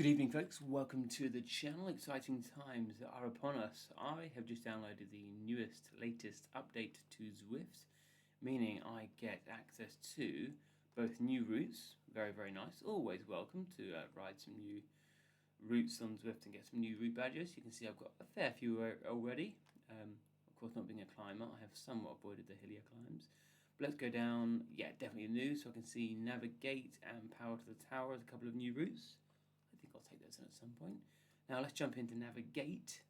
Good evening, folks. Welcome to the channel. Exciting times are upon us. I have just downloaded the latest update to Zwift, meaning I get access to both new routes, very nice, always welcome to ride some new routes on Zwift and get some new route badges. You can see I've got a fair few already. Of course, not being a climber, I have somewhat avoided the hillier climbs. But let's go down, definitely new, so I can see Navigate and Power to the Tower as a couple of new routes. I think I'll take those in at some point. Now let's jump into Navigate,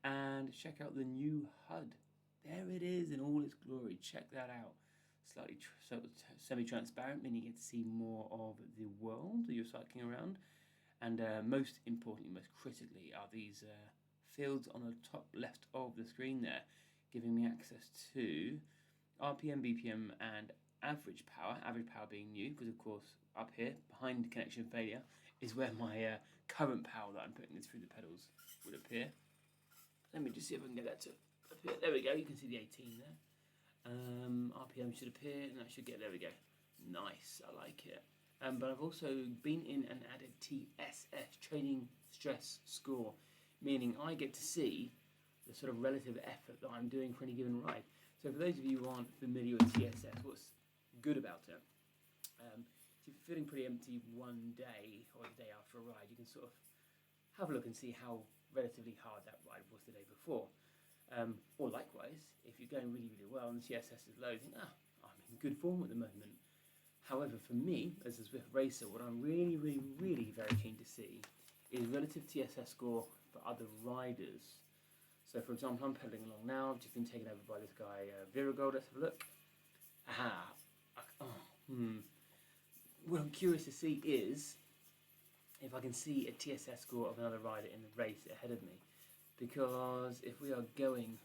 and check out the new HUD. There it is in all its glory. Check that out. Slightly semi-transparent, meaning you get to see more of the world that you're cycling around. And most importantly, most critically, are these fields on the top left of the screen there, giving me access to RPM, BPM, and average power being new, because of course up here behind connection failure is where my current power that I'm putting through the pedals would appear. Let me just see if I can get that to appear. There we go, you can see the 18 there. RPM should appear, and that should get, there we go. Nice, I like it. But I've also been in and added TSS, training stress score, meaning I get to see the sort of relative effort that I'm doing for any given ride. So for those of you who aren't familiar with TSS, what's good about it, if you're feeling pretty empty one day or the day after a ride, you can sort of have a look and see how relatively hard that ride was the day before. Or likewise, if you're going really well and the TSS is low, you think, I'm in good form at the moment. However, for me, as a Zwift racer, what I'm really very keen to see is relative TSS score for other riders. So for example, I'm pedaling along now, I've just been taken over by this guy, Viragold. Let's have a look. What I'm curious to see is if I can see a TSS score of another rider in the race ahead of me. Because if we are going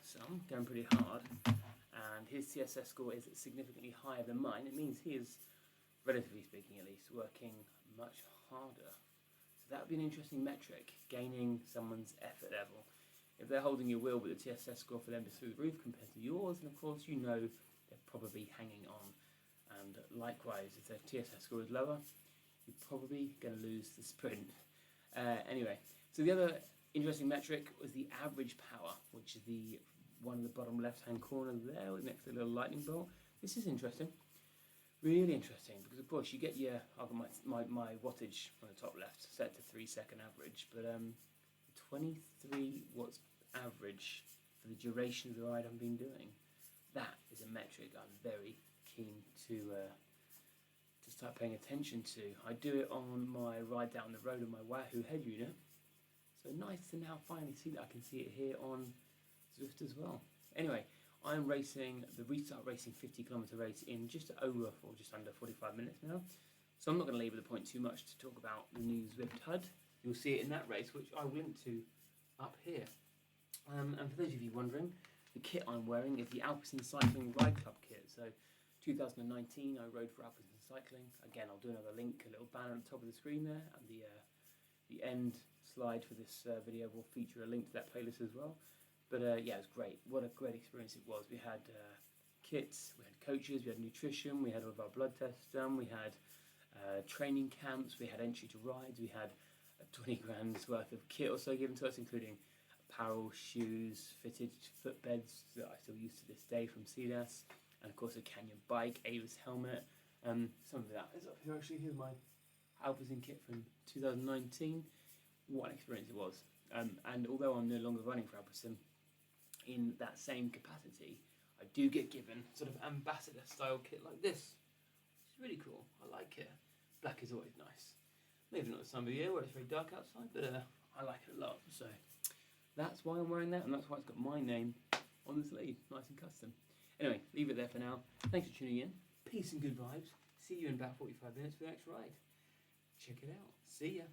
pretty hard, and his TSS score is significantly higher than mine, it means he is, relatively speaking at least, working much harder. So that would be an interesting metric, gaining someone's effort level. If they're holding your wheel with the TSS score for them is through the roof compared to yours, and of course you know they're probably hanging on. And likewise, if their TSS score is lower, you're probably going to lose the sprint. Anyway, so the other interesting metric was the average power, which is the one in the bottom left-hand corner there, next to the little lightning bolt. This is interesting, really interesting, because of course you get your, I've got my wattage on the top left set to 3-second average, but 23 watts average for the duration of the ride I've been doing. That is a metric I'm very keen to start paying attention to. I do it on my ride down the road on my Wahoo head unit. So nice to now finally see that I can see it here on Zwift as well. Anyway, I'm racing the Restart Racing 50km race in just over or just under 45 minutes now. So I'm not going to labour the point too much to talk about the new Zwift HUD. You'll see it in that race, which I will link to up here. And for those of you wondering, the kit I'm wearing is the Alpecin Cycling Ride Club kit. So 2019 I rode for Alpecin Cycling. Again, I'll do another link, a little banner on the top of the screen there, and the end slide for this video will feature a link to that playlist as well. But it was great. What a great experience it was. We had kits, we had coaches, we had nutrition, we had all of our blood tests done, we had training camps, we had entry to rides, we had 20 grand's worth of kit also given to us, including apparel, shoes, fitted footbeds that I still use to this day from CDAS, and of course a Canyon bike, Avis helmet. Some of that is up here actually. Here's my Alpecin kit from 2019. What an experience it was. And although I'm no longer running for Alpecin in that same capacity, I do get given sort of ambassador style kit like this, which is really cool. I like it. Black is always nice. Maybe not this time of year where it's very dark outside, but I like it a lot. So that's why I'm wearing that, and that's why it's got my name on the sleeve, nice and custom. Anyway, leave it there for now. Thanks for tuning in. Peace and good vibes. See you in about 45 minutes for the next ride. Check it out. See ya.